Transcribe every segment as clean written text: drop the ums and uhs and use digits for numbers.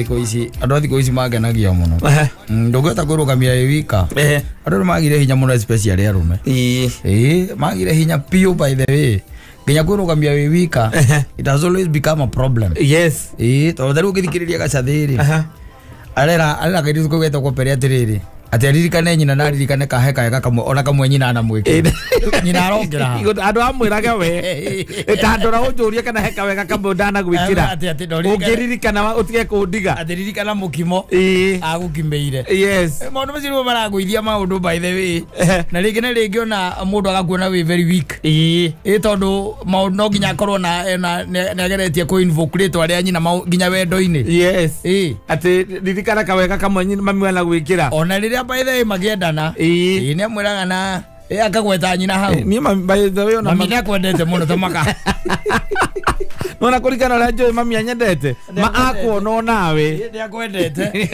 thiko ici magenagia muno ndugeta kwirugamia wika andu magire hinya muno especially arume magire hinya pio by the way ginya kwirugamia wika it has always become a problem yes to daru githikiriria gacathiri arera kaidi kweta ko peria tiriri ati aririkane nyina na aririkane kaheka kamwe ona kamwe nyina na mwike nyina arongera andu amwiraga we tandora unjuria kana heka wega kamwe ndana gwikira ugiririkana utige kundiga atiririkana mukimo agukimeire yes maundu maciru maragwithia maundu by the way na ringi ona mundu agakuona we very weak tondu maundu no nginya korwo na negeretie ku invoke ritwa ria nyina nginya wendo-ini yes ati ririkana kawega kamwe nyina mami wana gwikira ona riria by the way magiendana ni amwiraga na akagweta nyina hau ni by the way ona mami akwendete muno tamaka nona kurikana la joy mami anyendete ma akuona nawe ni akwendete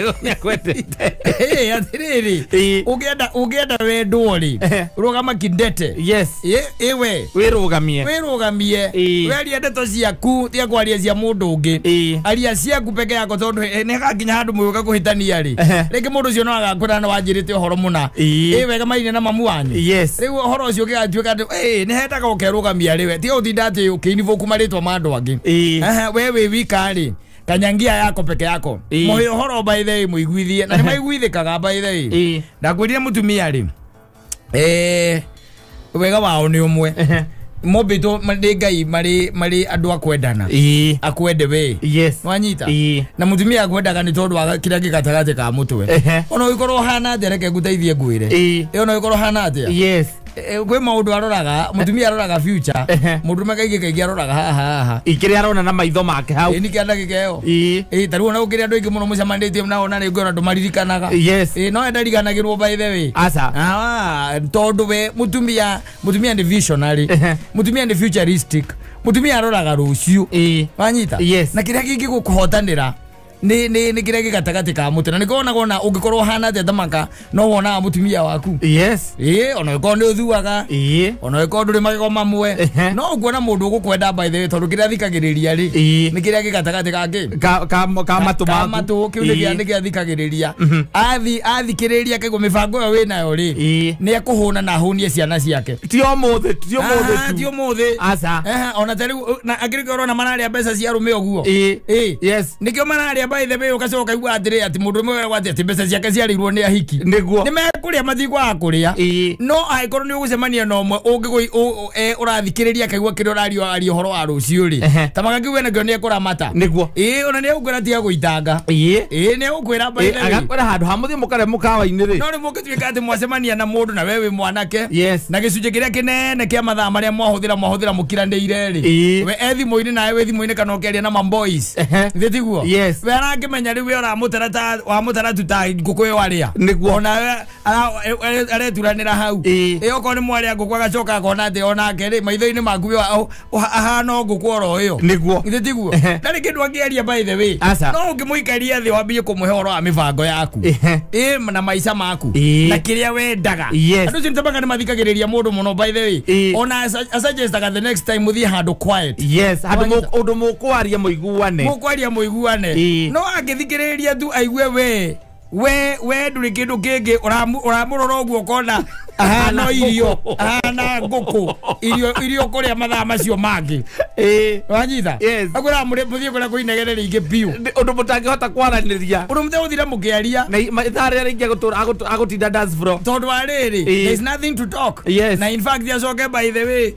atiriri ugenda wendo ri rugama kindete yes ewe wirugamie weria ndeto ciaku tia kwaria cia mundu ungi aria ciaku peke yako tondu nega nginya handu muyoka kuhitania ri ringi mundu cio no agakura na wanjirite uhoro muna wega maine na mamu wanyu yes riu uhoro ucio gatuika ni hendaga ukerugamia riwe ti utinda ati ukinivoku maritwa mandu angi wewe wika ri kanyangia yako peke yako moyo horo by the way muiguithie na maiguithikaga by the way ndakwiria mutumia ri wega wao ni umwe mobito ngai mari andu akwendana akwende we yes wanyita na mutumia akwendaga ni tondu wa kira gikatagate ka mutwe ona ikorwo hana ndereke guteithie ngwire ona ikorwo hana atia yes gwe maundu aroraga mutumia aroraga future mundu kaigi aroraga haha ikiri arona na maitho make hau ni kianda gikeo taru na ukiri andu ingi muno mucamanditie na ona ni ngona ndumaririkanaga yes no endariganagirwo by the way asa tondu we mutumia ni visionary mutumia ni futuristic mutumia aroraga rucio wanyita yes na kiria kingi gukuhotanira ni kiria gigatagati ka mutu na nikona ungikorwo hana te tamaka no wona mutumia waku yes ona uko ni uthuaga ona uko nduri magego mamwe no ukuona mundu ugukwenda by the way tondu kiria thikagiriria ri ni kiria gigatagati ka matu kiu ni kia thikagiriria athikiriria kego mibango yo wina yo ri ni akuhuna na hunie ciana ciake ti omuthi asa ona tariu na agirikoro na manaria mbeca cia rume oguo yes nikio manaria by the way ukacoka igwa atire ati mundu mwe wati ati mbeca ciake ciarirwo ni ahiki niguo ni mekuria mathigwa akuria no aikorwo ni ugucemania no mwe ungigoi urathikiriria kaigwa kiri urario horo wa rucio ri tamaka kiwe na kio ni ekuramata niguo ona ni ukwira tia guitanga ni ukwira by the way agakwira handu hamuthi mukare mukawa-ini ri no ni mukituika ati mwacemania na mundu na wewe mwanake yes na gicunje kiria kinene kia mathaa maria mwahuthira mukirandeire ri we ethimu-ini nawe wethimu-ini kana ukeria na boys thitiguo yes arakimenya riu ora mutarata wa mutaratu ta ngukuyo waria niguo ona areturanira hau oko ni mwaria nguku agacoka akona ati ona keri maitho-ini maku ahana ngukuoro iyo niguo itiguo ndari kindu angiaria by the way no ungimuikaria thi wambie kumuhe horo wa mibango yaku na maica maku na kiria wendaga andu cintabanga ni mathikagiriria mundu muno by the way ona asugestaga the next time muthie handu quiet yes handu mukwaria muiguane no agithikiriria tu aigue we nduri kindu kingi uramurora uguo kona no irio nguku irio kuria mathaa macio mangi wanyita agura muthie kuria kuinegerera ingi piu undu mutangihota kwaraniria undu muthe uthira mukiaria na ithare ringi agutinda dance floor tondu ariri there is nothing to talk na in fact yacoke by the way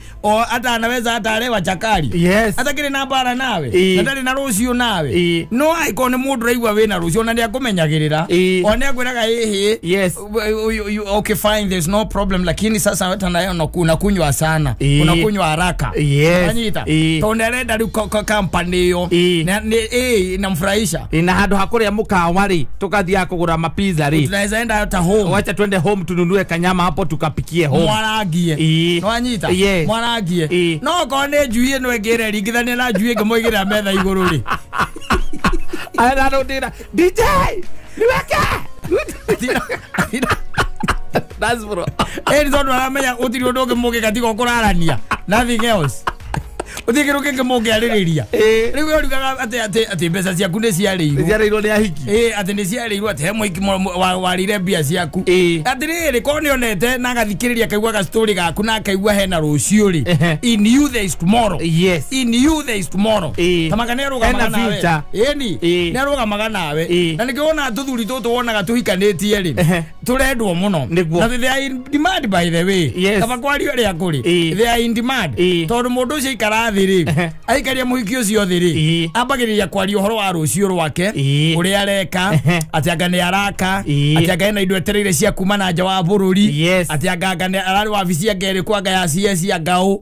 hata anaweza hata arewa chakari hata kiri na bara nawe na ndari na rucio nawe no aikone mundu raigwa wina rucio na ndiakumenyagirira one akwiraga okay fine there's no problem lakini sasa hata nayo unakunywa sana unakunywa haraka wanyita tondu arenda riu company iyo inamfurahisha na handu hakuria mukawa ri tukathia kugura mapizza ri tunaweza enda hata home wacha twende home tununue kanyama hapo tukapikie home mwaragie wanyita mwaragie no kone juie no egere ringithania na juie ngemoigira metha iguru ri ana ndo dira DJ niweke that's bro ndo aramenya utiri undu ngi mugi katigo kurarania nothing else uthikiro kenge mongeaririria riu urigaga ati mbeca ciaku ni ciareirwo ni ahiki ati ni ciareirwo ati he muhiki warire mbia ciaku ati riri ko nionete na gathikiriria kaigua ga story gaku na kaigua hena rucio ri in you there is tomorrow in you there is tomorrow tamaka ne rugamaga nawe ni arugamaga nawe na nikiona tuthuri tutu wonaga tuhikanitie ri turendwo muno na they are in demand by the way kaba kwario ria kuri they are in demand tondu mundu ucio ikara thiri aikaria muhiki ucio thiri ambagiriria kwario horo wa rucio rwake uri areka ati anga ni araka ati anga ena indo etereire cia kuma na nja wa bururi ati anga ni arari wa visi ngere kwa anga ya CS angao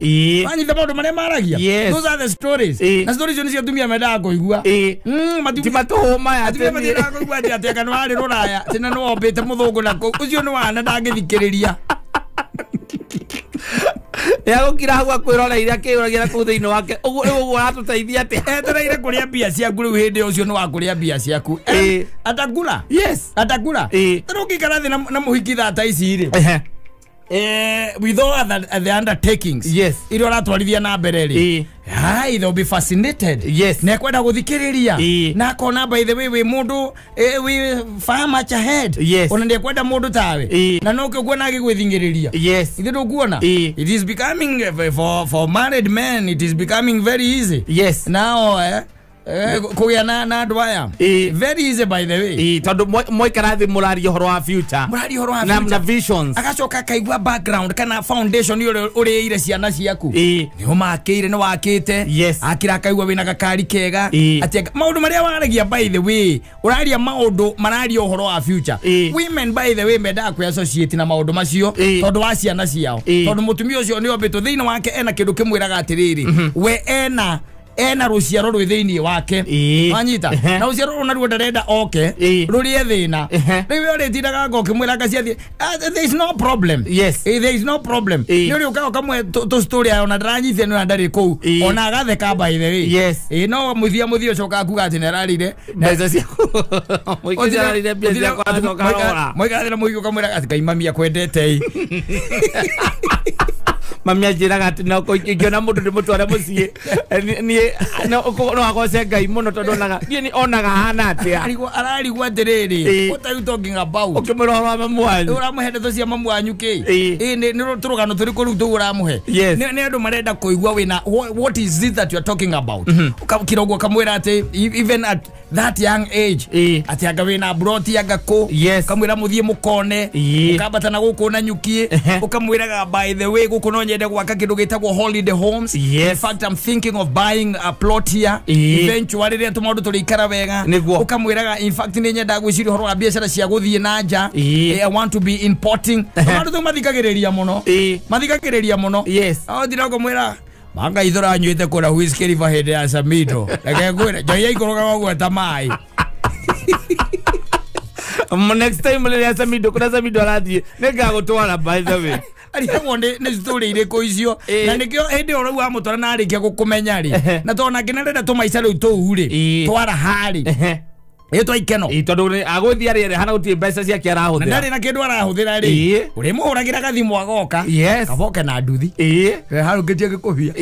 ani the maundu maria maragia those are the stories na stories ni cia tumia menda kuigua timatuhuma ati menda kuigua ati anga no ari ruraya tina no ombete muthungu na ucio ni wana ndangithikiriria ya gukira hau akwirora akiuragira ku thiini wake uguo aratuteithia ati etereire kuria mbia ciaku riu hindi ucio ni wa kuria mbia ciaku atakura atakura turukikara thi na muhiki thata ici ri with all the undertakings irio aratwarithia na mbere ri they'll be fascinated na kwenda guthikiriria na kona by the way we mundu we far much ahead ona ndi kwenda mundu tawe na no kuona agigwithingiriria ithe ndukuona it is becoming for married men it is becoming very easy now kugia na dwaya very easy by the way tondu moikarathi murari horo wa future na visions agacoka kaigua background kana foundation uri ire ciana ciaku ni umakire ni wakite akira kaigua wina gakari kega ati maundu maria waragia by the way uraria maundu mararia horo wa future women by the way menda ku associate na maundu macio tondu wa ciana ciao tondu mutumia ucio ni obeto thiini wake ena kindu kimwiraga atiriri we ena ruciaro rwi thiini wake wanyita na ruciaro runa ruo ndarenda rurie thina riu uritindaga ngokimwira ngaciathie there is no problem there is no problem ni uri ukaga kamwe to story ona ndaranyithia ni ndari ku ona agatheka by the way no muthia coka kuga ati nerarire mbeca ciaku muikararire mbeca ciaku atokarora muikararire muiku kamwira ati kaimamia kwendete mamia njiraga ati no kuikiona mundu ndi mutware mucie ni no agose ngai muno tondu ni onaga hana atia ararigwa atiriri what are you talking about ukimurora mamu wanyu uramuhende to cia mamu wanyu ki ni turugano turi kuru tu uramuhe ni andu marenda kuigua wina what is it that you are talking about ukirogwa kamwira ati even at that young age ati anga wina broti anga ko kamwira muthie mukone ukambata na guku na nyukie ukamwiraga by the way guku no nyende gwaka kindu gitagwo holiday homes in fact I'm thinking of buying a plot here eventually ria tumaundu turikara wega ukamwiraga in fact ni nyenda gwiciria horo wa biashara cia guthie na nja I want to be importing tumaundu tumathikagiriria muno ndirago mwira manga ithora nyuite kura whiskey river hede ya Samido reke ngwire joya ikoroga gwa ta mai next time le Samido kuna Samido arathie ningagutwara by the way ari wonde ne story ire ko icio na nikio hende oro wa mutara na arikia gukumenya ri na tona kinarenda tumaisa ru tu ri twara hari eto ikeno tondu aguthia ri hana utie mbeca cia kiara huthira ndari na kindu arahuthira ri uri muhuragira gathimu agoka kaboke na nduthi haru ngitie gikuhia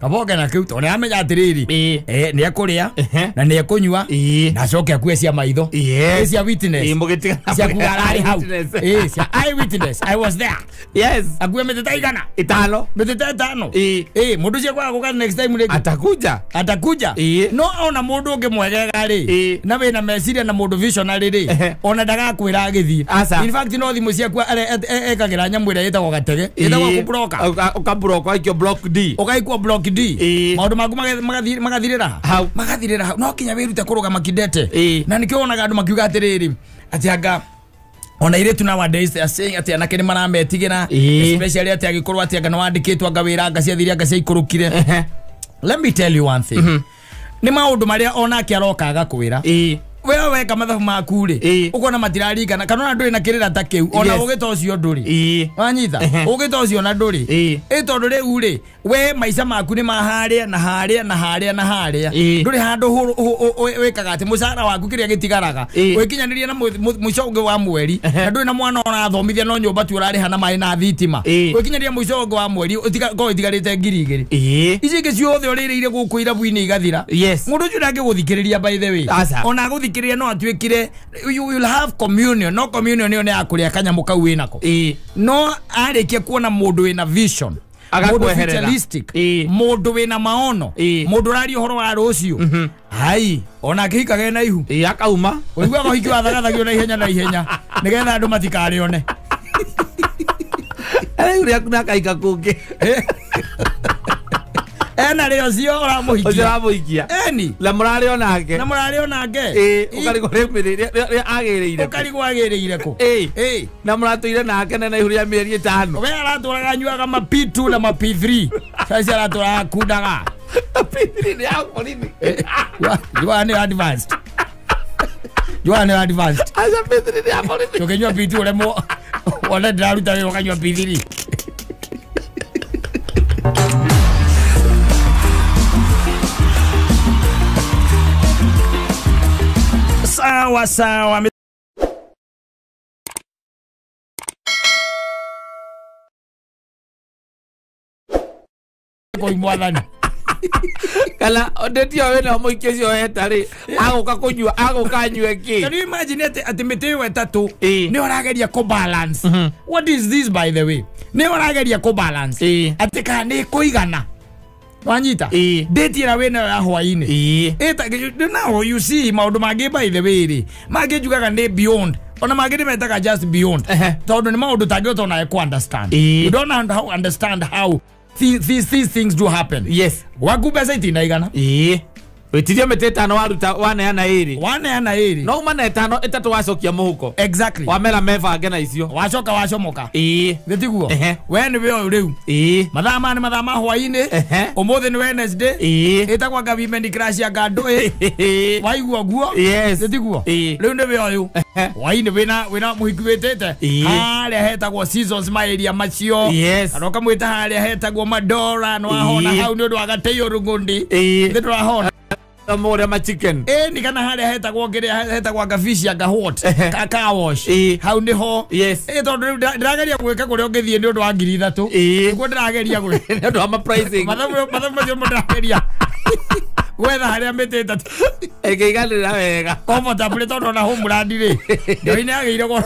kaboke na kiu tone amenya atiriri ni akuria na ni akunywa na coke akue cia maitho cia witness mugitika cia kugarari hau cia I witness I was there akue meteta igana meteta itano mundu cia kwa guka next time atakuja no ona mundu ungi mwegega ri na wina meciria na mundu visionary ri ona ndaga kwira agithii in fact no thimu cia kwa ekagira nyamwira yetagwo gatege yetagwo kubroka ukabroka ikio block D ukaikwa block D maundu magu magathirira hau no kinya wirute kuruga makidete na nikionaga andu makiuga atiriri ati anga ona ire tu nowadays they are saying ati anake ni marametigira especially ati agikorwa ati anga no andikitwa anga wira anga cia thiria anga cia ikurukire let me tell you one thing ni maundu maria ona kiaroka agakwira wewe weka mathabu maku ri ukona matirarikana kana nduri na kirira ta kiu ona ugita ucio nduri wanyita ugita ucio na nduri tondu riu ri we maica maku ni maharia na haria na haria na haria nduri handu wekaga ati mucara waku kiria gitigaraga wikinyaniria na muico ungi wa mweri na nduri na mwana orathomithia no nyumba tu urariha na mai na thitima wikinyaniria muico ungi wa mweri utigarite ngiri igiri ici ingi ciothe urireire guku irabu-ini igathira mundu ucio ndangiguthikiriria by the way ona guthikiriria no atwikire you will have communion no communion ni yakuria kanyamu kau winako no arikia kuona mundu wina vision mundu futuristic mundu wina maono mundu rari uhoro wa rucio hai ona kihikage na ihu akauma uigwa gohiki wa thagathagio na ihenya nigetha andu matikarione uri akuna kaika kungi ena rio cio uramuhikia eni la murari onake ukarigo remire agireire ukarigo agireire ko na muratuire nake na ihuria mieri 5 we araturaga nyuaga mapitu na mapi3 sasa aratura kudaga mapi3 ni hapo nini you are advanced asa mapi3 ni hapo nini ukenywa pitu uremo wala ndaruta wewe ukanywa p3 sawa koi mwathani kala ondetio we no muikicio etari agoka kunyua agokanywe ki can you imagine ati meteo etatu ni orageria ko balance what is this by the way ni orageria ko balance ati kana ni kuigana wanyita date ira wena ya hwaini eta now you see maundu magi by the way ri magi jugaga ni beyond ona magi metaga just beyond tondu ni maundu tangio na ku understand you don't understand how these things do happen waku pesa itina igana wetiria metetano waruta wana iri no mana etano etatu wacokia muhuko exactly wamera mebange na icio wacoka wacomoka gitiguo we ni we riu mathama ni mathama hwaini umuthi ni Wednesday etagwa government crash ya gandu waigua guo gitiguo riu ni we uyu hwaini wina muhiki wetete haria hetagwo seasons maeria macio kana kamwita haria hetagwo Madora no ahona hau ni undu agateyo rungundi nditwahona more ma chicken ni kana haria hetagwo ngiria hetagwo gafish ya gahot ka wash hau ni ho tondu ndirageria gwika kuria ungithie ni undu wa 3,000 niguo ndirageria gwika ni undu wa ma pricing mathabu macio ndirageria gwetha haria meteta ekiganira wega comfortable tondu na homeland ri ndio ina ageire goro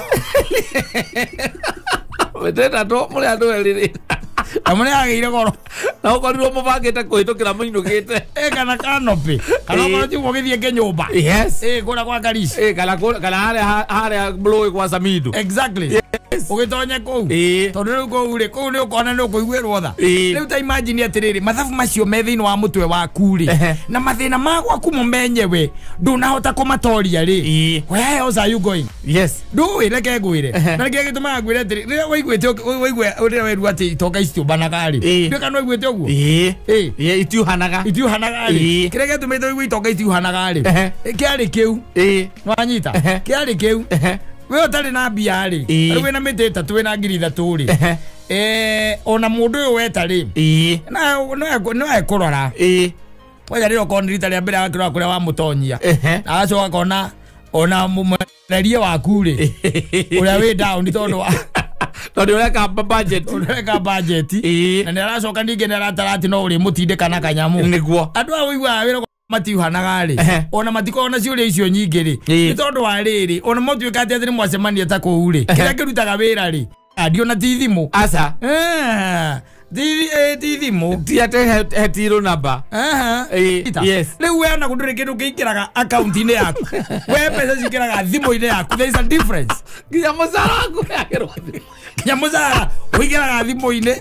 meteta to muri andu eriri amune ageire goro na ukorirwo mubangite kuhitukira muinukite kana canopy kana ukorirwo ugithie ke nyumba kura kwa Karisi kana haria blow kwa Samido exactly ugitonye kou tondu riu kou ri kou ni ukona ni ukuiguirwo tha riu ta imagine atiriri mathabu macio me thiini wa mutwe waku ri na mathina magwa kumumenye we ndunahota kumatoria ri where else are you going ndu ireke ngwire na reke gituma ngwire atiri riria waiguite uria weru ati toka istiubanaga ri ndu kana waiguite uguo itiuhanaga ri kireke tumite uigui toka istiuhanaga ri kiari kiu nwanyita kiari kiu we utari na mbia ri riu wina miti 3 wina 3,000 ri ona mundu uyu wetari no ekurora waja riro koni rita ria mbere agakirora kuria wa mutonyia agacoka kona ona mumererie waku ri uria wi down tondu wa tondu ureka budget na ni aracoka ninge ni aratarati no uri mutindikana kanyamu niguo andu a uigua wira matiuhanaga ri ona matikona ciuria icio nyingi ri ni tondu wa riri ona motuika ati ni mwacemania ta kou ri kiria kirutaga wira ri ndiona ti thimu asa ti thimu ti ate hetiro namba riu we ona gunduri kindu kiikiraga account-ini yaku we pesa cikiraga thimu-ini yaku there is a difference nginya mucara waku yakirwa nginya mucara wikiraga thimu-ini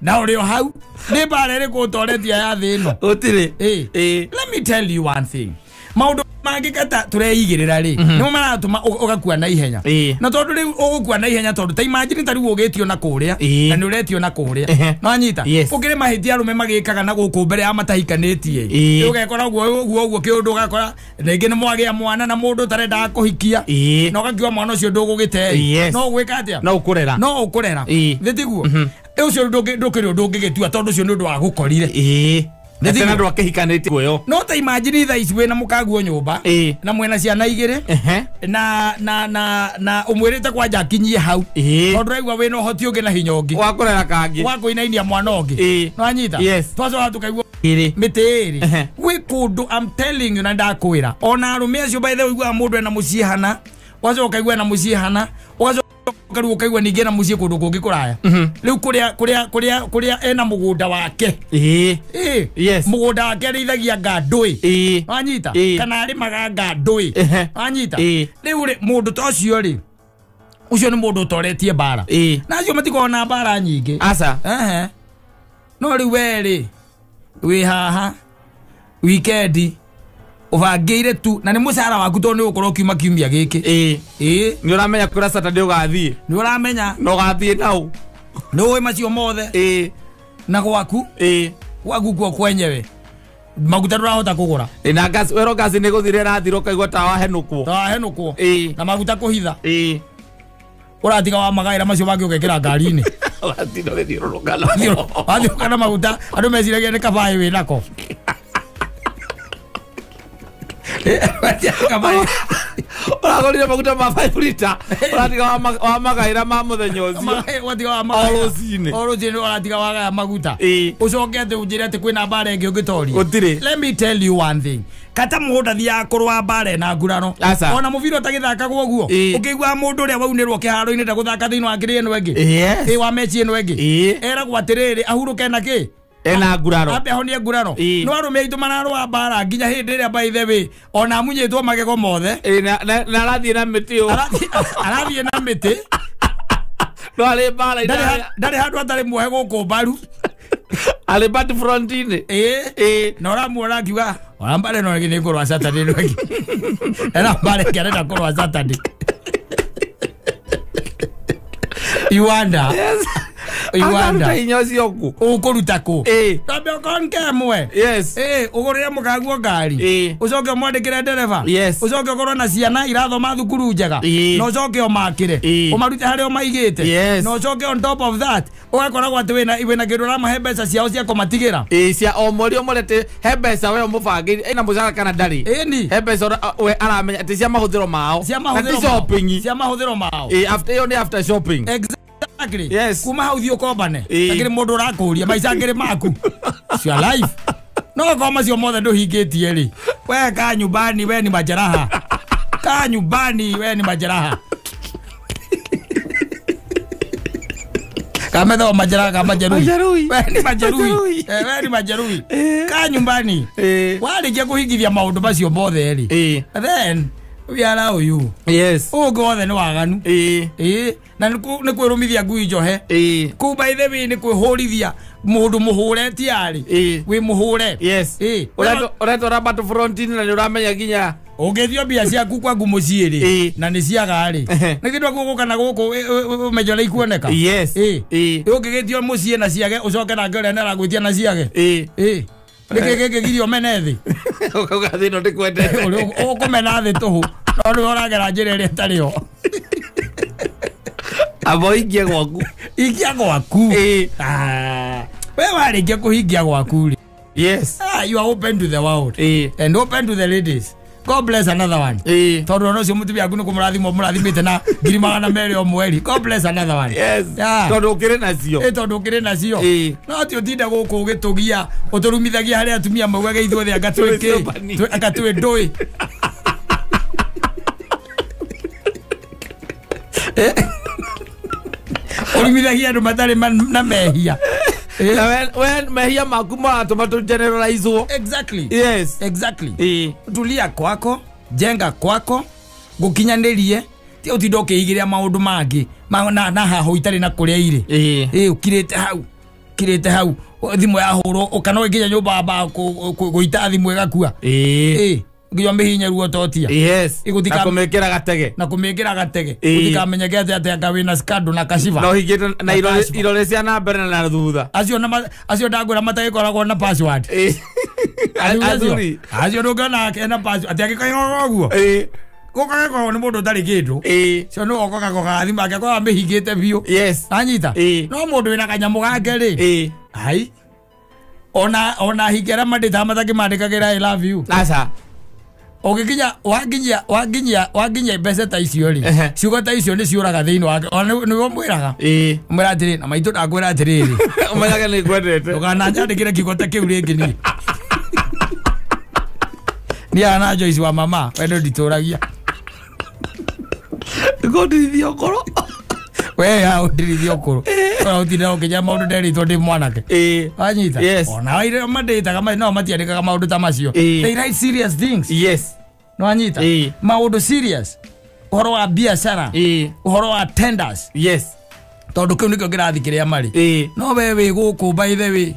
na uri o hau ni bara iriku utoretia ya thi ino utiri let me tell you one thing maundu mangikata tureigirira ri nimo maratuma ugakua na ihenya na tondu ri ugukua na ihenya tondu ta imagine tari ugitio na kuria na ni uretio na kuria no anyita ukire mahiti arume magikaga na guku mbere ya matahikanitie ugekora guo kiundu ugakora ringi ni mwagia mwana na mundu tarenda kuhikia no gakiwa mwana ucio ndugugitei no gwika atia no ukurera thitiguo ucio ndukiri ndungigitua tondu ucio ni undu wa gukorire Nethina ndo akihikanite guyo. No ta imagine tha ici wena mukaguo nyumba na mwena ciana igire na umwirite kwa jakinyie hau. Tondu raigua wena hoti ungi na hinyongi. Wakorera kangi. Wakuinainia mwana ungi. No anyita. Twazo hatukaigua mitiri. Wi kundu I'm telling you na ndakwira. Ona arume acio by the way igua mundu ena muciehana. Wazo ukaigua na muciehana. Wazo ukaigua ningi na mucie kundu kungi kuraya. Riu kuria ena mugunda wake. Mugunda wake arithagia ngandui. Anyita kana ari maganga ndui. Anyita riu ri mundu ta ucio ri ucio ni mundu toretie bara. Na acio matikona bara nyingi. Asa no riu weri wi haha weekend ubangeire tu na ni mucara waku to ni ukorwo kiuma kiumia giki ni uramenya kura Saturday ugathie ni uramenya no gathie nau no macio mothe na gwaku gwaku kwa kwenyewe maguta ndurahota kugura na gas wero gas ni guthire rathiro kaigwa tawa henukwo na maguta kuhitha uratiga wa magaira macio bangi ugekira ngari-ini watino rithiururukana wathiurukana maguta andu meciragia ni kabai wi nako uragorire maguta ma 5 liter uratiga wa magaira ma muthenya ucio watiga wa magaira orocine uratiga wa maguta ucoke ati unjire ati kwina bara ingi ungitori let me tell you one thing kata muda thia kurwa bare na ngurano ona muviro tagithaka guo ukigwa mundu uria waunirwo kiharo-ini ndaguthaka thiini wa ngiri eno engi wa mechi eno engi era gwatiriri ahuruke na ki ena ngurano abe honie ngurano no arume itu manarwa bara nginya hindi iria by the way ona munyitwo magego mothe na arathie na miti arathie na miti no ari bara ndari handu atari muhe guku mbaru ali bat frontine no ramuona akiuga ona mbare no ngi ni ngorwa Saturday no ngi era mbare ngiarenda kurwa Saturday Iwanda Iwanda inyozi oku ukuruta ku tabe konke mwe ugurire mukaguo ngari ucoke mwandikire ndereva ucoke ukorwo na ciana irathoma thukuru njega no ucoke umakire umarute haria umaigite no ucoke on top of that ugakoragwo ati wina kindu ramahe mbeca ciao cia kumatigira cia o mweri umurete he mbeca we umubangire ina mucara kana ndari he mbeca we aramenya ati cia mahuthiro mao cia mahuthiro mao after yo ni after shopping kuma hau thio kombane akiri mundu urakuria maica ngiri maku cia life no koma cio mothe nduhingitie ri we ka nyumbani we ni majeraha ka nyumbani we ni majeraha kametho majeraha kama jeruhi we ni majeruhi ka nyumbani warikia kuhingithia maundu macio mothe ri then we are you ugothe ni waganu na ni kwirumithia ngui njohe ku by the way ni kwihurithia mundu muhure tiari wi muhure ureto rabat frontine na ni uramenya ginya ugethio bia ciaku kwa ngumu ciiri na ni ciagari ni kindu guku kana guku mejora ikuoneka ugigithio mucie na ciage ucoke na ngore na gwitia na ciage Nike girio menethi ukathi no ndikwendete ukumena thi tuhu no ni oragera njira iria tario abo ingia gwaku we warikia kuhingia gwaku you are open to the world and open to the ladies. God bless another one. Tondu no cio mutumia aku ni kumurathimite na 200 o mweri. God bless another one. Tondu ukire nacio. Tondu ukire nacio. No ti utinda guku ugitugia uturumithagia haria atumia maugaga ithuothe agatwe ndui. Urumithagia andu matari na mehia. When mehia makuma tomato generalize. Exactly. Tulia kwako, jenga kwako, gukinyanirie, ti utindo ukiigiria maundu mangi, na haho itari na kuria ire. Ukirete hau, thimu ya huro, ukano ikinya nyumba ba guita thimu igakua. ngiyombe hinya ruo totia yes Igutika- na kumekera gatege na kumikira gatege utikamenya ate ate wina skado na kashiva no higite na irole cia na mbere na thutha acio ndagwira mataikoragwo na password azuri acio ndungana kena password ati agikayo guo gukageko ni mundu tari kindu cio no okoka gathima ake kwa mihingite biu yes anyita no mundu wina kanyamu gake ri ai ona higera mandita mataki mandikagira I love you asa ogikinya waginya mbeca ta icio ri ciugo ta icio ni ciuraga thiini wake niwo mwiraga mwira atiri na maitu ndakwira atiriri umenyaga ni gwendete ukana nyandikire kiugo ta kiu ringi ni ana Joyce wa mama wendo ndituragia ngodithio koro we ya udirithio koro ora utira ukinya maundu nderito ndi mwanake anyita ona ire mandita kama no matiandikaga maundu ta macio they write serious things yes no anyita maundu serious uhoro wa biashara uhoro wa tenders yes tondu kiu nikio kirathikiria mari no we wi guku by the way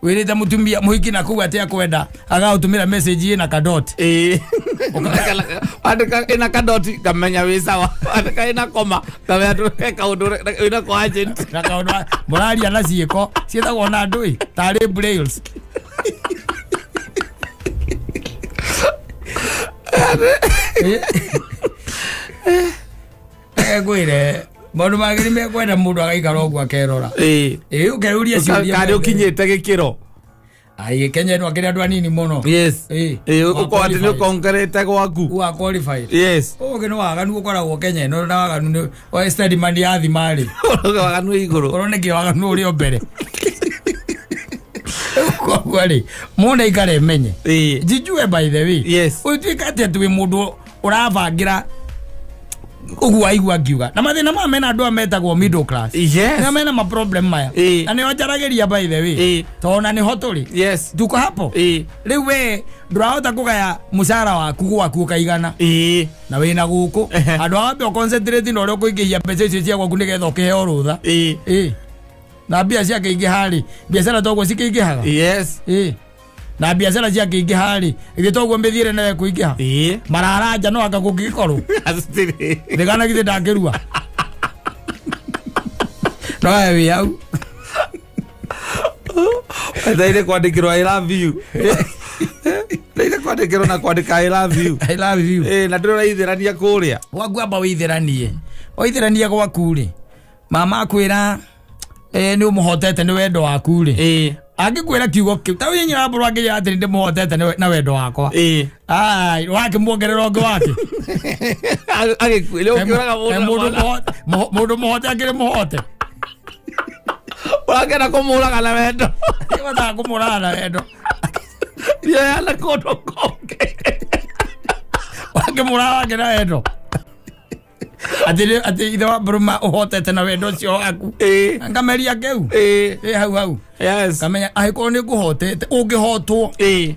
wirite mutumia muhiki na kuwa atia kwenda agautumira message ina kadot andika ina kadot kamenya wi sawa andika ina koma kamenya tuweka undu ina ko agent na kaundu morali ana ciiko cietagwo na ndui tari brails gwire maundu magiri mekwenda mundu agaikara uguo akerora ukeuria ciuria kari ukinyite gikiro ai Kenya no akiri andu anini muno yes uko ati ni kongerete gwaku wa qualified yes oge no waganu ukoragwo Kenya no na waganu wa study man ya thimari waganu iguru orone ki waganu uri obere kwali muna ikare menye jijue by the way yes utikate tu mundu uravangira ugu aigua ngiuga na mathina ma mena andu ametagwo middle class yes na mena ma problem maya na ni wajarageria by the way tona ni hoturi yes tuko hapo riu we ndurahota kugaya mushara waku gwaku kaigana na wina guku andu ambe concentrate no rio kuingihia mbeca icio cia gwaku nigetha ukiheo rutha na biashara ciake ingihari biashara togwo cikiingihaga yes na biashara ciake ingihari ithe togwo mbithire na kuingiha mararanja no aka kugikorwo ndegana githe ndangirua no we au ndaire kwandikirwo I love you ndaire kwandikirwo na kwandika I love you na ndiro raithirania kuria wagwamba withiranie oithirania gwaku ri mama akwira ni umuhotete ni wendo waku ri angikwira kiugo kiu ta winyira mburu angiya atiri ndi muhotete na wendo wakwa ai wake muongerera onge wake agikwira ukiraga mundu muhote angiri muhote wake na kumuraga na wendo wata kumuraga na wendo ya la kodo konge wake muraga na wendo ati ithe wa bruma uhotete na wendo cio waku ngameria keu hau yes kamenya ahiko ni kuhotete ungihotwo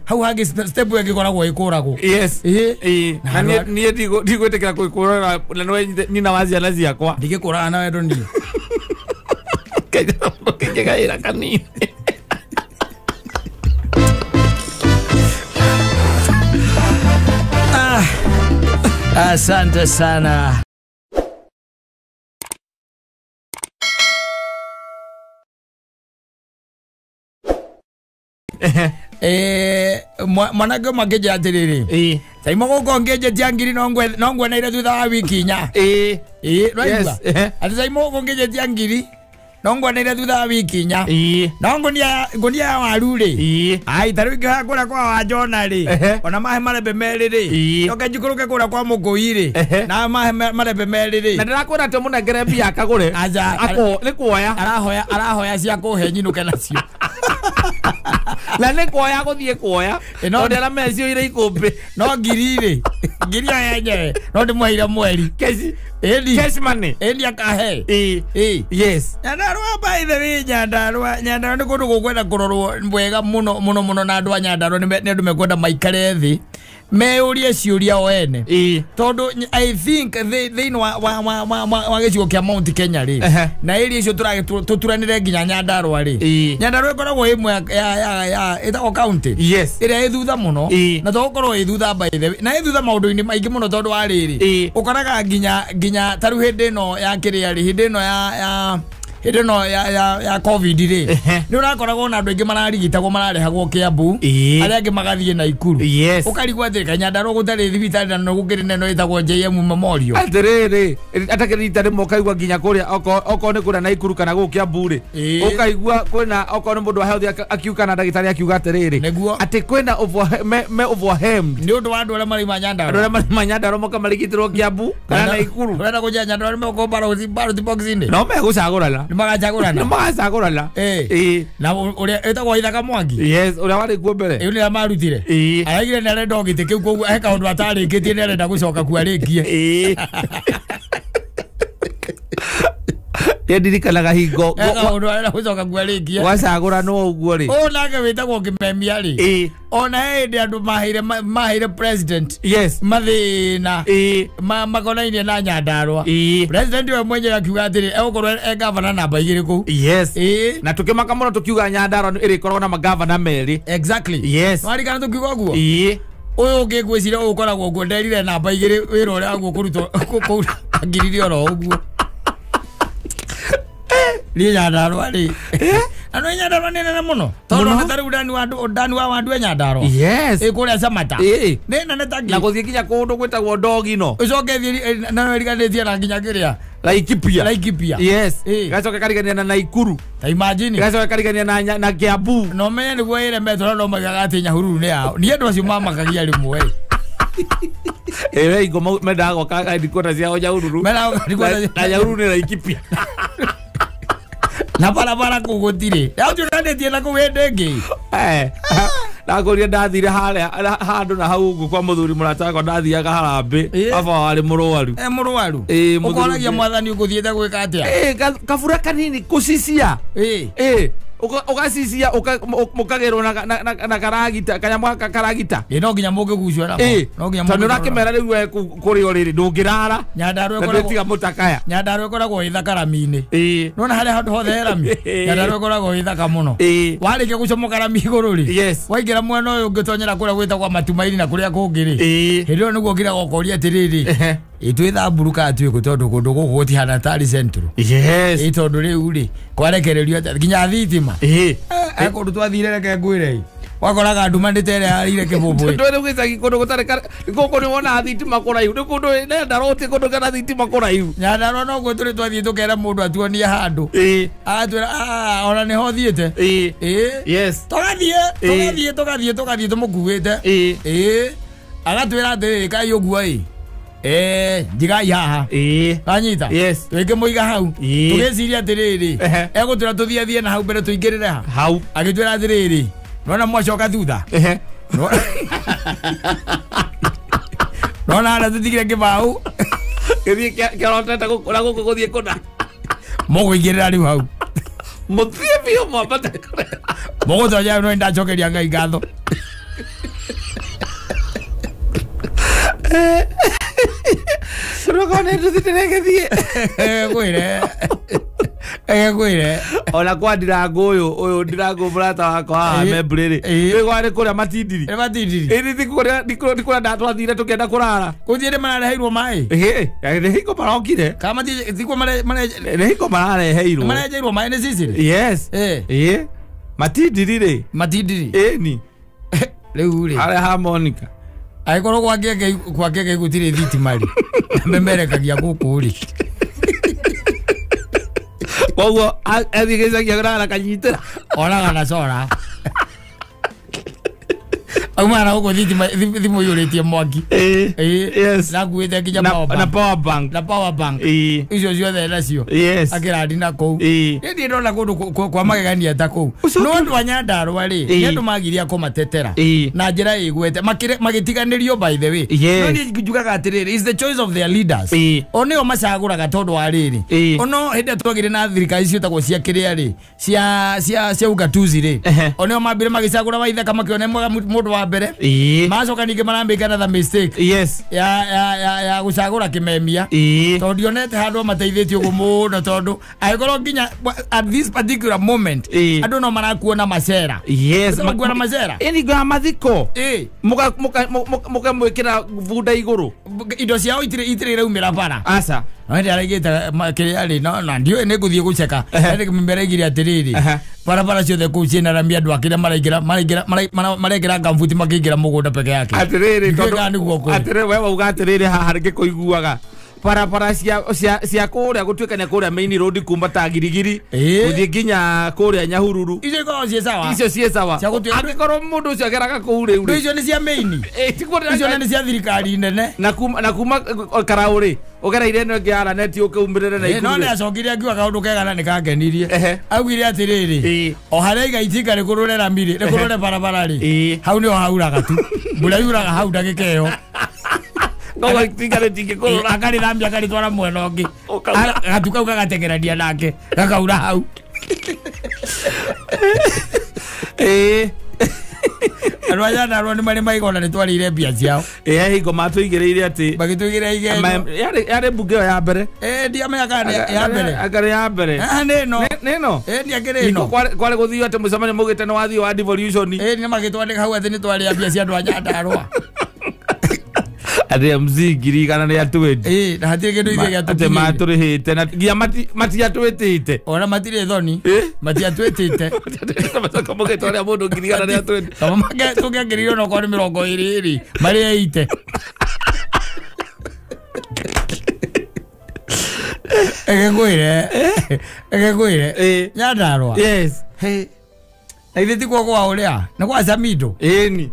hau hagi step gikoragwo ikuragwo yes na ni ndigwetekera kuikura na no nina waziana ciakwa ndigikura na wendo ni kegaira kanini asante sana. Mwanake makeja atiriri saimo goko ngeje tiangiri nongwe na ire thutha wa wiki inya raiba ati saimo goko ngeje tiangiri nongwe na ire thutha wa wiki inya ngonia ya waru ri ai taru ikira kura kwa wajona ri ona mahe marebe meri ri oke njikuruke kura kwa mugui ri na mahe marebe meri ri na ndirakura te munengere mbia akagure ako ni kuoya arahoya cia kuhe nyinuke nacio la ne kuoya guthie kuoya no ndera mecio ire ikumbi no ngiri yenye no ndimwahire mweri kesi kesi mane endi akahe yes nyandarwa by the way nyandarwa ni kundu gukwenda kurorwo mbwega muno na andu a nyandarwa ni andu mekwenda maikare thi meurie ciuria o ene tondu I think they know wa gicigo kia Mount Kenya ri na area icio tuturanire nginya Nyandarua ri Nyandarua ikoragwo imwe ya itago county iria ithutha muno na tokorwo ithutha by the na ithutha maundu-ini maingi muno tondu wa riri ukaraga nginya taru hindi no ya kiria ri hindi no ya COVID ri ni urakoragwo na andu aingi mararigitagwo mararehagwo Kiambu aria angi magathie Naikuru ukarigwa thirika Nyandarua gutari thibitari na no gukiri neno itagwo JM Memorial atiriri atakirita rimwe ukaigua nginya kuria oko ni kuria Naikuru kana gu Kiambu ri ukaigua kwina oko ni mundu wa health akiuka na ndagitari akiuga atiriri ati kwina overwhelmed ni undu wa andu aria mari Nyandarua moka marigitirwo Kiambu kana Naikuru urenda kuja Nyandarua moko baro boxing no megusagurana magacagurana na uria etagwo Ithaka Mwangi uria wari kuo mbere ni amarutire araigire ni arenda ogite kiu koguo he kaundu atarikitie ni arenda gucoka kuarikie ndirikanaga hingo kaundu arenda gucoka kuarikie wacagurano uguo ri nake witagwo kimemia ri ona hindi andu mahire president mathina makonainie na Nyandarua president we mwenye akiuga atiri egukorwo governor namba 2 ku na tukimaka muno tukiuga Nyandarua iri korwo na magavana meri warikana tukiuga guo uyu ungi gwicira ukoragwo guo nderire namba 2 wira uria aguo kurutwo ngiririo ro uguo ni Nyandarua ri anu Nyandarua ni nene muno tondu na taru ndani wa wandu Nyandarua kuria Samata ni nene tangi na guthie kinya kundu gwitagwo Ndogino ucoke thie na riganitie na nginya kiria Laikipia gacoke karigania na Naikuru ta imagine gacoke karigania na Kiambu no menye ni guoire metro no magaga ati Nyahururu ni yao ni andu acio mamakagia rimwe ingo mendago ka ndikota cia Nyahururu na Nyahururu ni Laikipia na barabara kugutire au turandetie na kuwendengi na kuria ndathire handu na hau ugu kwa muthuri murata kwa ndathiaga Harambe baba wari murwaru ukoragia mwathani ukuthiete gwika atia kabura kanini kusisia ugasisia mukagerwo na karagita kanyamwa karagita no nginya mungigucwa na no nginya tondu rakimera riu we kuri oriri ndungirara Nyandarua ikoragwo tiga mutakaya Nyandarua ikoragwo ithaka rami-ini nona haria handu hothe rami Nyandarua ikoragwo ithaka muno warike gucomoka rami iguru ri waingira mwena uyu ngitonyera kuria gwitagwo Matumaini na kuria kungi ri hindi io niguo ngira gokoria atiriri itwithamburuka atuiku tondu kundu guku gutihana tari central tondu riu ri kwarekererio nginya thitima kundu twathire reke ngwire wakoraga andu manditere arire kibubu ndwere gwicagi kundu gutare guku ni wona thitima kuraihu ni kundu nenda roti kundu kana thitima kuraihu Nyandarua no gwe turi twathie tukera mundu atuonie handu atwira ona ni ho thiete tugathie tumukuite agatwira atiri kai uguo njigai haha anyita twike muiga hau tugiciria atiriri egutwira tuthiethie na hau mbere tuingirire hau agitwira atiriri nona mwacoka thutha nona ara tuthigire kibau githie kiarotete gukura guku guthie kuna muguingirira riu hau muthie bio mwambate mugutonya no ndacokeria Ngai ngatho rogone tuthiteregethie gwire ona kwa Ndirangu uyu Ndirangu murata wakwa haha membriri wigwari kuria matindiri ndikuria ndatwathire tukienda kurara kuthire marareheirwo mai hiko marokire kama thiko hiko marareheirwo marejeirwo mai ni sisiri matindiri ri ni riu ri ara harmonica aikorwo gwake gutire thitima ri memerekagia guku ri koguo athigecagia grara kanyitira oraga na cora aumana guku thimu yuritie mwaki na nguite nginya na power bank icio ciothe nacio akirandi na kou ndi ndona kundu kwa magegania ta kou no andu a Nyandarua ri ni andu magiria kumatetera na njira igwete magitiganirio by the way no ni njugaga atiriri is the choice of their leaders onio macaguraga tondu wa riri ono hindi twagire na thirikari icio tagwo cia kiria ri cia ugatuzi ri onio mambire magicagura waitha kama kione mundu wa wa mbere macoka ninge marambika na the mistake ya gucagura kimemia tondu onete handu mateithitio gumu tondu agikoro nginya at this particular moment andu no marakuona macera kuona macera ni gwa mathiko muka mwikira bunda iguru indo ciao itire raumira bara asa Andi aragita makiri no ndio ne guthie guceka ende kimberegire atiriri barabara ciothe ku ciina rambia andu akira maragira ngambuti makigira mugunda peke yake atiriri atiriri wewe uga atiriri harike kuiguaga barabara cia kuria gutwikania kuria main road kumba ta girigiri guthie nginya kuria Nyahururu icio cie sawa agikoro mundu ucio ageraga kuure ure icio ni cia main icio ni cia thirikari nene na kuma Karauri ogera irene ngiara neti ukiumbirire na ikuru no ne acokire akiwa kaundu kega na nikangenirie augire atiriri o haria igaitinga rikururera miri rikurure barabara ri hau ni hauraga tu mbura yuraga hau ndagikeyo no tigare tingikuru akari rambia akari twara mwena ungi gatuka ugategerania nake gakaura hau Arwaya na rwani mari maigona ni twarire mbia ciao higo matuigireire ati bagituigire ige yare buge ya mbere ndiamenya kana ya mbere agare ya mbere neno ndi agere no kware guthio ati mucamanya mugite no wathio wa devolution ni magitwandika hau ati ni twari mbia cia andu anya ndarwa ade mzigiri kana ni atwete na hatire kindu ithe gya ate maturihite na gia mati atwetite ona matire thoni mati atwetite bataka mugite ore mundu ngiri kana ni atwete kama mage tugengiririo no kwa 20 mari eite egegwire nyandarwa yes aithiti kwa kwa uria na kwa Samido ni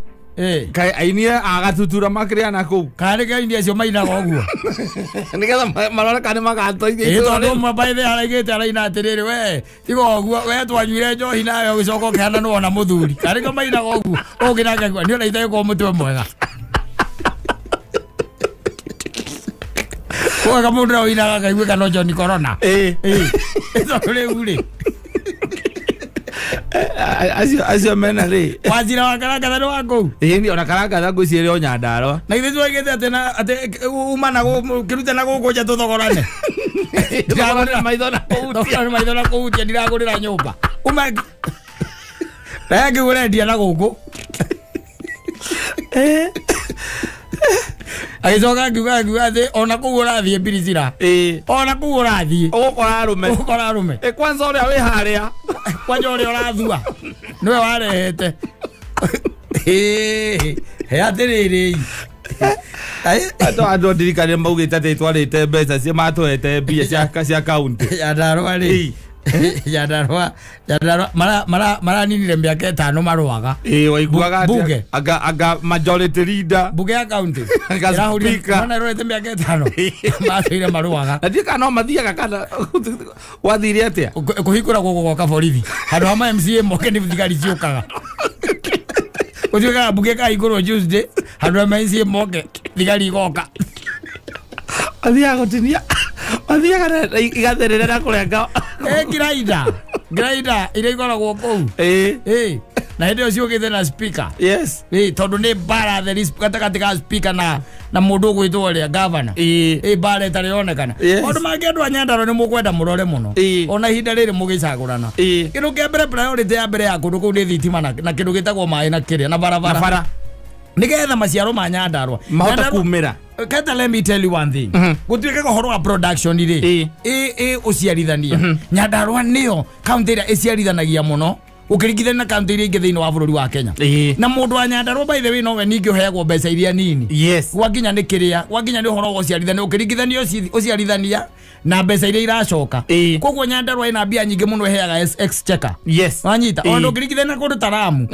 kai ainia agatutura makria na ku kare kai ndia cio maina goguo nigetha marora kana magatoithie tondu mabaithe haragite araina atiriri we tigo guo we twanyuire njohi nayo gicoko kihana no ona muthuri kare ka maina goguo ugina ngagua ni ona ithai ko mutwe mwega kwa kama mundu oina kaigwe kana John Corona eso le ule acio mena ri wajira wakaranga thano wako ni ona karanga thangu ciere o Nyandarua na ithe twagete atena ate umana go kiruta na go koja tuthogorane ndagorera maithona kuhutia ndiragurira nyumba uma rege urendia na guku aizoga ngiuga thi ona kuura thie birizira ona kuura thie ukora arume kwanza uria wi haria kwanja uria urathua niwe warehete he atiriri andu ndirikane maugite ati twarite mbeca cia matwete mbia cia kaunti Nyandarua ri Nyandarua mara ninire miaka 5 marwaga waiguaga buge aga majority leader buge ya county speaker na roete miaka 5 mathire marwaga ndika no mathiaga kana wathire atia kuhikura gogo kwa borithi handu hama MCA moke ni thigari ciukaga kujuga buge ka igoro Tuesday handu hama MCA moke thigari goka athia gotinia igatherera na kurenga graida ile igoragwo kou na hende ucio githe na speaker yes tondu ni bara the gatagatĩ ka speaker na mundu gwitwo ria governor bara itarionekana ondu mangi andu a Nyandarua ni mukwenda murore muno ona ihinda riri mugicagurana kindu kia mbere priority ya mbere ya kundu kuu ni thitima na kindu gitagwo mai na kiria na barabara nigetha maciaro ma Nyandarua mahota kumira kata let me tell you one thing gutwika gohoro wa production ri uciarithania Nyandarua niyo county ria iciarithanagia muno ukirigithania na county ria ingi thiini wa bururi wa Kenya na mundu wa Nyandarua by the way no we ningi uheagwo mbeca iria nini gwakinya ni kiria gwakinya ni uhoro wa uciarithania ukirigithania uciarithania na mbeca iria iracoka koguo Nyandarua ina mbia nyingi muno iheaga exchequer wanyita ondu ukirigithania kundu Taramu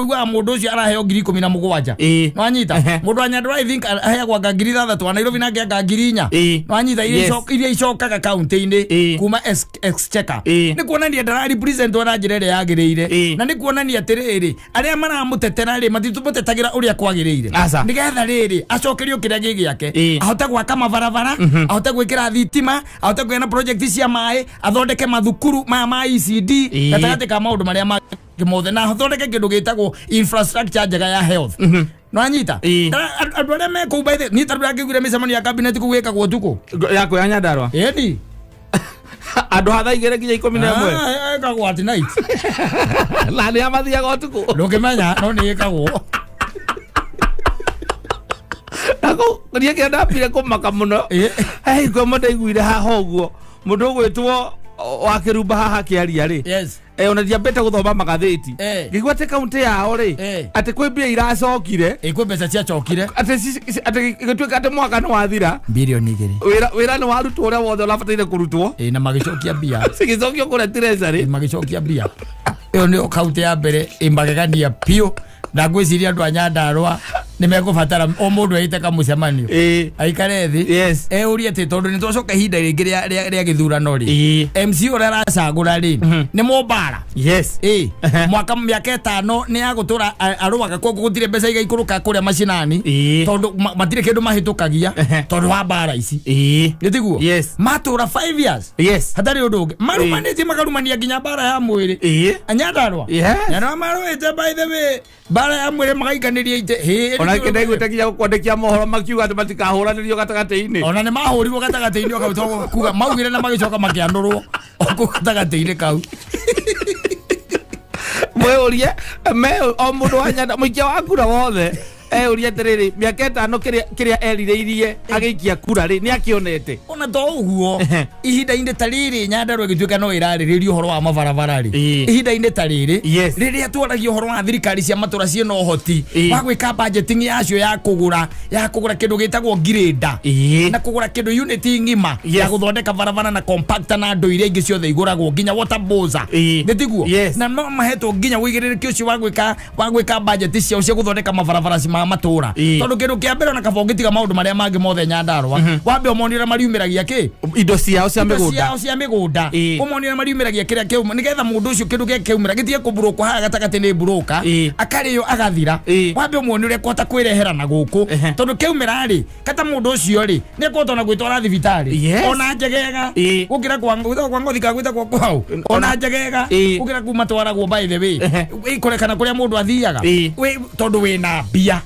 igua mundu ucio araheo 17,000 wanyita mundu wa Nyandarua I think aheagwa 3,000 wa Nairobi nake anga 4,000 wanyita iria icokaga county-ini kuma exchequer ni kuonania ndara represent ona njira ria yagirire na ni kuonania atiriri aria maramutetera ri matitumutetagĩra uria kwagirire nigetha riri acokerio kiria gigiake ahote gwaka mabarabara ahote gwikira thitima ahote kwena project cia mai athondeke mathukuru ma ECD gatagati ka maundu maria kimothe na thondeke kindu gitagwo infrastructure njega ya health no anyita andu aria me kuu baithe ni tandu angigwire micemania ya cabinet kuwikagwo tuku yako ya Nyandarua edi andu hatha igere nginya 11 ekagwo at night la ni amathiaga tuku ndukimenya no ni ekagwo nako ria kenda pire kumaka muno hey kwa mundu igwire haha uguo mundu gwitwo wa kirumba haha kiaria ri yes ona diabete guthoma magatheti ngigwa te county yao ri ati kwi mbia iracokire kwi mbeca cia chokire ati gitwika ati mwaka no wathira bilioni igiri wira ni warutwo uria wothe urabataire kurutwo na magicokia mbia sigicokio kure treasury magicokia mbia iyo ni county ya mbere imbagegania pio na gwiciria andu a Nyandarua nimekubatara o mundu aite kamucemanio aikare thi urie ti tondu ni twacoka ihinda ringi ria githurano ri MC ura aracagura ri ni Mombara mwaka miaka 5 ni agutura aruaga koguo gutire mbeca igaikuruka kuria macinani tondu matire kindu mahitukagia tondu wa mbara ici nitiguo matura 5 years hatari undu ungi marumanite makarumania nginya mbara ya mwiri Nyandarua Nyandarua maruite by the way mbara ya mwiri magaikaniria ite ona kende gwitakia kwandikia mohoro makiuga ati matikahuranirio gatagati-ini ona ni mahurirwo gatagati-ini okauto kuga maugire na magicoka makiandurwo oku gatagati-ini kau mwe me o mundu wa Nyandarua muikia wa kura wothe uria tiriri miaka 5 kiria eririirie agiikia kura ri ni akionete ona to uguo ihinda-ini ta riri Nyandarua igituika no irariririo horo wa mabarabara ri ihinda-ini ta riri riria twaragia horo wa thirikari cia matura ciena uhoti wa gwika budgeting yacio ya kugura kindu gitagwo gireda na kugura kindu unit ngima ya guthondeka barabara na compactor na ndo iria ingi ciothe iguragwo nginya water boza nitiguo na no mahetwo nginya wigiririki ucio wa gwika budget ciao cia guthondeka mabarabara matura tondu kindu kia mbere na kabongitiga maundu maria mangi mothe Nyandarua wambe omonira mariumiragia ki indo ciao cia migunda omonira mariumiragia kiria kiuma nigetha mundu ucio kindu gia kiumira gitie kuburoko haga gatagati ni buroka akariyo agathira wambe omonire kwota kwirehera na guku tondu kiumira ri kata mundu ucio ri ni kwota na gwitwara thibitari ona njegega gukira kwa ngothi ka gwita kwa kwao ona njegega gukira kuma twaragwo by the way ikurekana kuria mundu athiaga tondu wina mbia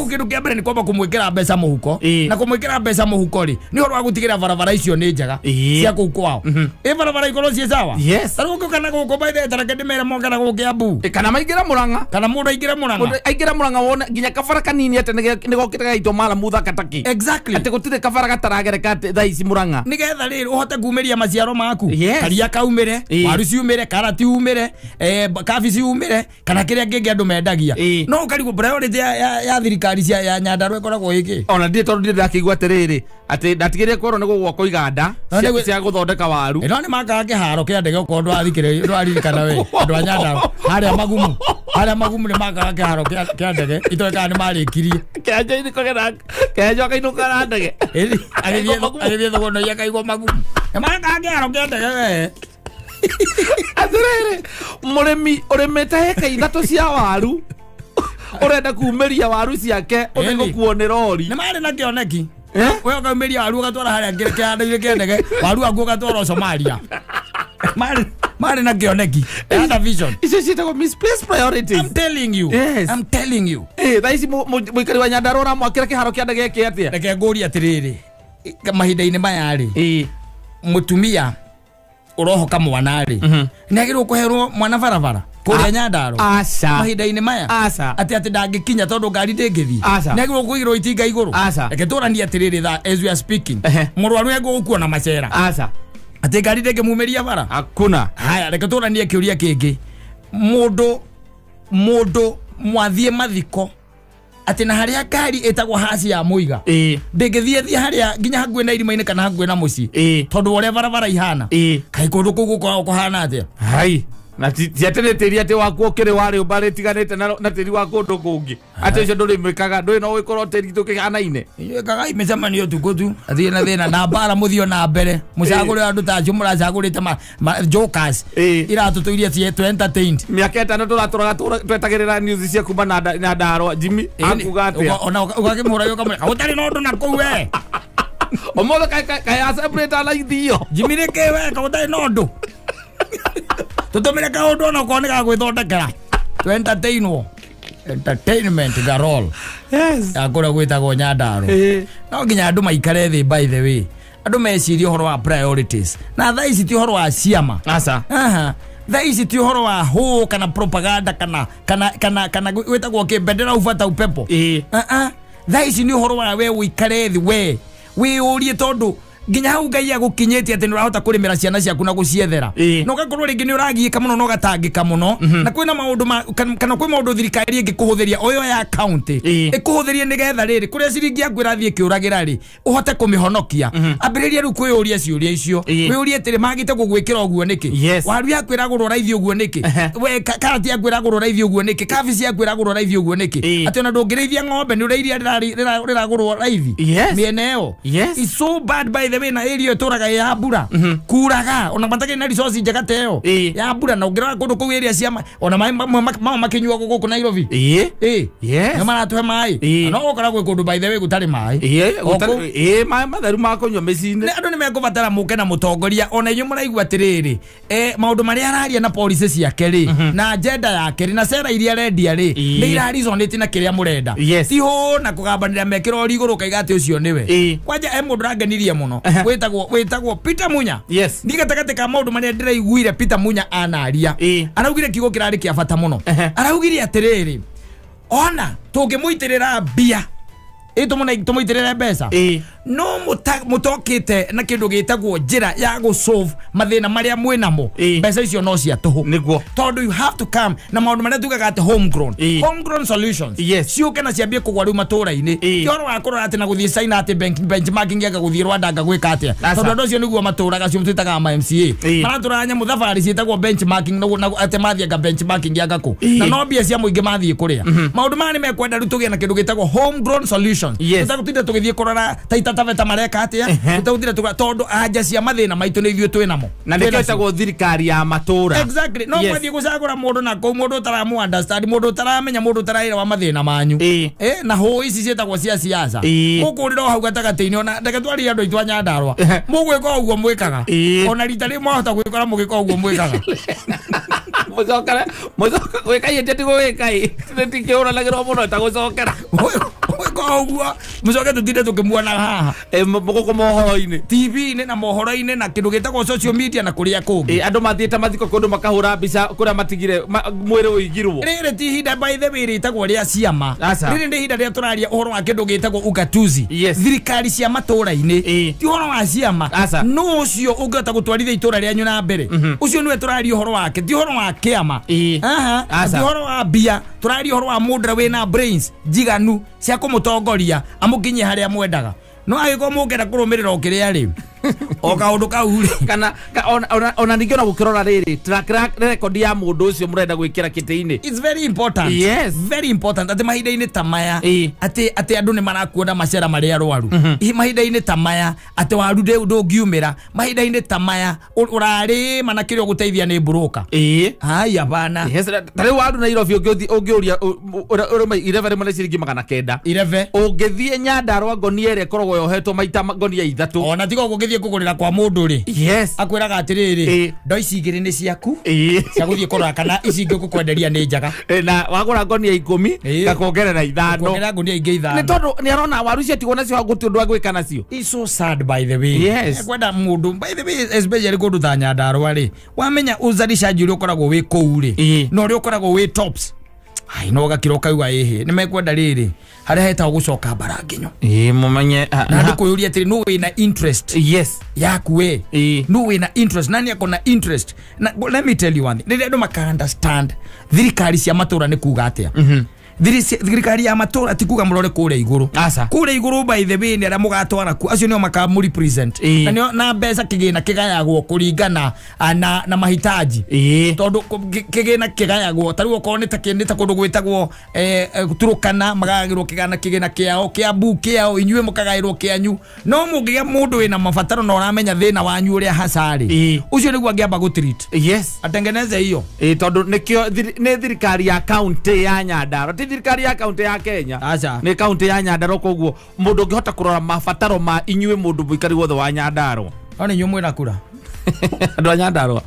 kindu kia mbere ni kwamba kumwikira mbeca muhuko na kumwikira mbeca muhuko ri ni horo wa gutigira barabara icio ni njega cia kuu kwao barabara ikorwo cie sawa tari gukana guku baithe tareke ndimere moka na gukia mbu kana maingira Murang'a kana mundu aingira Murang'a wona nginya kabara kanini ate ni gokira gaito mala mutha kataki ate gutire kabara gataragereka thaa ici Murang'a nigetha riri uhote kumiria maciaro maku karia kaumire waru ciumire karati umire kabici umire kana kiria ngingi andu mendagia no ukarigo priority ya thirikari cia ya Nyandarua ikoragwo iki ona ndie tondu ndire ndakigwa tiriri ati ndatigire korwo ni gugwako iganda cia guthondeka waru no ni makaga kiharo kia ndege ukorwo ndwathikire ndwaririkana we andu a Nyandarua haria magumu ni makaga kiharo kia ndege itoeka ni marikirie kianja-ini kogera kianja akainuka na ndege agithie thogono ya kaigwo magumu ni makaga kiharo kia ndege we atiriri murimi urimite heka ithatu cia waru urenda kumeria waru ciake uthego kuonera ori ni mari na kioneki we ukaumeria waru ugatwara haria kihanda-ini kia ndege waru aku ugatwara Somalia mari na kioneki ana vision icio ciitagwo misplaced priorities I'm telling you thaa ici muikari wa Nyandarua uramwakira kiharo kia ndege giki atia reke ngũrie atiriri mahinda-ini maya ri mutumia urohoka mwana ri ni agirwo kuherwo mwana barabara kuria Nyandarua mahinda-ini maya ati ndangikinya tondu ngari ndingithi ni agirwo kuigirwo itinga iguru reke turanie atiriri as we are speaking murwaru egũgũkuo na macera ati ngari ndingimumeria bara hakuna haya reke turanie kiuria kingi mundu mwathie mathiko ati na haria ngari itagwo hasi ya muiga ndingithie haria nginya hakuhe na irima-ini kana hakuhe na mucii tondu uria barabara ihana kai kundu kuu gukoragwo kuhana atia hai na tiatene tiri ati waku ukiri wari umbari tiganite na tiri wa kundu kungi ati ucio nduri mwikaga ndui no wikorwo tiri tukihanaine kaga imecamanio tukutu athie na thina na mbara muthio na mbere mucagure andu ta acio muracagurite jokers iratutuirie tie to entertained miaka 5 turaturaga twetagirira news cia kuma na Nyandarua Jimmy akuga atia ona ugakimura yo kamwe utari no ndu na kuu we omothe kai celebrate ala ithio Jimmy reke we ka utari no ndu tutumire kaundu no kone ga gwithondekera to entertainment garol yes akora gwitagwo Nyandarua no nginya andu maikare thi by the way andu mecirie horo wa priorities na tha ici ti horo wa ciama asa tha ici ti horo wa ho kana propaganda kana gwitagwo kibendera ufata upepo tha ici ni horo wa we uikare thi we urie tondu nginya hau Ngai agukinyetie ati nurahota kurimira ciana ciaku na guciethera no gakorwo ringi ni uragiika muno no gatangika muno na kwina maundu kana kwi maundu thirikari ingikuhuthiria oyo ya account ikuhuthirie nigetha riri kuria ciringi yaku irathie kiuragira ri uhote kumihonokia ambiriria ru kwiyuria ciuria icio wiyurie tiri magite gugwikira oguo niki waru yaku iragurwo raithi oguo niki we karati yaku iragurwo raithi oguo niki kabici yaku iragurwo raithi oguo niki ati ona ndungirithia ng'ombe ni urairia riragurwo raithi mieneo it's so bad by the na area toraga ya mbura kuraga ona matake na resource njega teo ya mbura na ungira kundu ku area cia ona mai makinyua guku Nairobi yes na maratuhe mai no gukora gwe kundu by the way gutari mai mai matheru ma kunywa mecine ne andu ni mekubatara muke na mutongoria ona inyu muraigua atiriri maundu maria araria na police ciake ri na agenda yake ri na sera iria rendia ri ni ira reasonate na kiria murenda tiho na kugambanira mekiro riguru kaiga ati ucio niwe kwanja mundu rangenirie muno wetagwo Peter Munya ndigatagate ka maundu maria ndiraiguire Peter Munya anaria araugire kigo kirari kia bata muno araugire atiriri ona tungimuitirira mbia tumuitirira mbeca no mutokite na kindu gitagwo njira ya go solve mathina maria mwinamo mbeca icio no cia tuhu niguo tondu you have to come na maundu maria tugaga ati homegrown solutions ciuke na ciambie kugwa riu matura-ini tioro wa kurora ati na guthie China ati benchmarking yaga guthie Rwanda ngagwika atia tondu andu acio niguo maturaga cio twitaga ma MCA maraturanya muthabari ciitagwo benchmarking na ati mathie ga benchmarking yaga ku na no mbia cia muingi mathie kuria maundu mani mekwenda ru tugie na kindu gitagwo homegrown solutions tutagutinda tugithie kurora taita taveta mareka atia tutauthira tondu anja cia mathina maitu ni ithuĩ twinamo na nikio itagwo thirikari ya matura exactly no mwathie gucagura mundu na ko mundu taramu understand mundu taramenya mundu taraira wa mathina manyu na ho ici cietagwo cia siasa mukurira hau gatagati-ini ona ndeke twari andu aitwa Nyandarua mugwika uguo mwikaga ona rita ri mwahota gwikora mugika uguo mwikaga mucokera gwika yete tigo wikai tikiura lagiro muno tagucokera uguo mucoke tutinde tukimuona haha muguko mohoro-ini TV-ini na mohoro-ini na kindu gitagwo social media na kuria kungi andu mathiite mathiko kundu makahura mbica kuria matigire mwiri uigirwo riri ti hinda by the way ritagwo ria ciama riri ndi hinda ria turaria uhoro wa kindu gitagwo ugatuzi thirikari cia matura-ini ti uhoro wa ciama no ucio ungihota gutwarithia itura rianyu na mbere ucio niwe turaria uhoro wake ti uhoro wa kiama ti uhoro wa mbia turaria uhoro wa mundu wina brains jiganu cia kumutongoria amukinye haria mwendaga no agiko mungera kurumirira okiria ri o kaundu kau ri kana ona ningiona gukirora riri track record ya mundu ucio murenda gwikira kiti-ini it's very important very important ati mahinda-ini tamaya ati andu ni marakuona macera maria arwaru mahinda-ini tamaya ati waru ndungiumira mahinda-ini tamaya urari mana kirio guteithia ni broker haya bana tari waru na Nairobi ungiuria uruma 11 mwana ciringi 900 ungithie Nyandarua ngonia ire korogwo yohetwo maita ngonia 3 ona tigo githie kugurira kwa mundu ri akwiraga atiriri ndo ici igiri ni ciaku cia guthie kurora kana ici ingi gukwenderia ni njaga na wagura ngonia 10 gakongerera 5 kongerera ngonia ingi 5 ni tondu ni arona waru cia tigwo nacio guti undu agwika nacio it's so sad by the way kwenda mundu by the way especially kundu tha Nyandarua ri wamenya uzalishaji uri ukoragwo wi kou ri no uri ukoragwo wi tops ai no gakiroka iwa ehe ni mekwenda riri haria heta gucoka baranginyo mumenye na ndikuyuria atiri no wina interest yaku we no wina interest nani akona interest na let me tell you one thing they don't understand thirikari cia matura ni kuga atia thirikari ya matura tikuga murore kure iguru kure iguru by the way ni ara mugatwara ku acio nio makamu represent na mbeca kigina kigayagwo kuringana na mahitaji tondu kigina kigayagwo tari uko nita kundu gwitagwo Turukana magagirwo kigina kiao kia buki yao inyue mukagairwo kianyu no mugiya mundu wina mabataro na uramenya thina wanyu uria hasari ucio niguo angiamba gutreat atengeneze hiyo tondu nikio ni thirikari ya county ya Nyandarua thirikari ya county ya Kenya ni county ya Nyandarua koguo mundu ngihota kurora mabataro ma inyue mundu muikari wothe wa Nyandarua oni nyumwe na kura andu a Nyandarua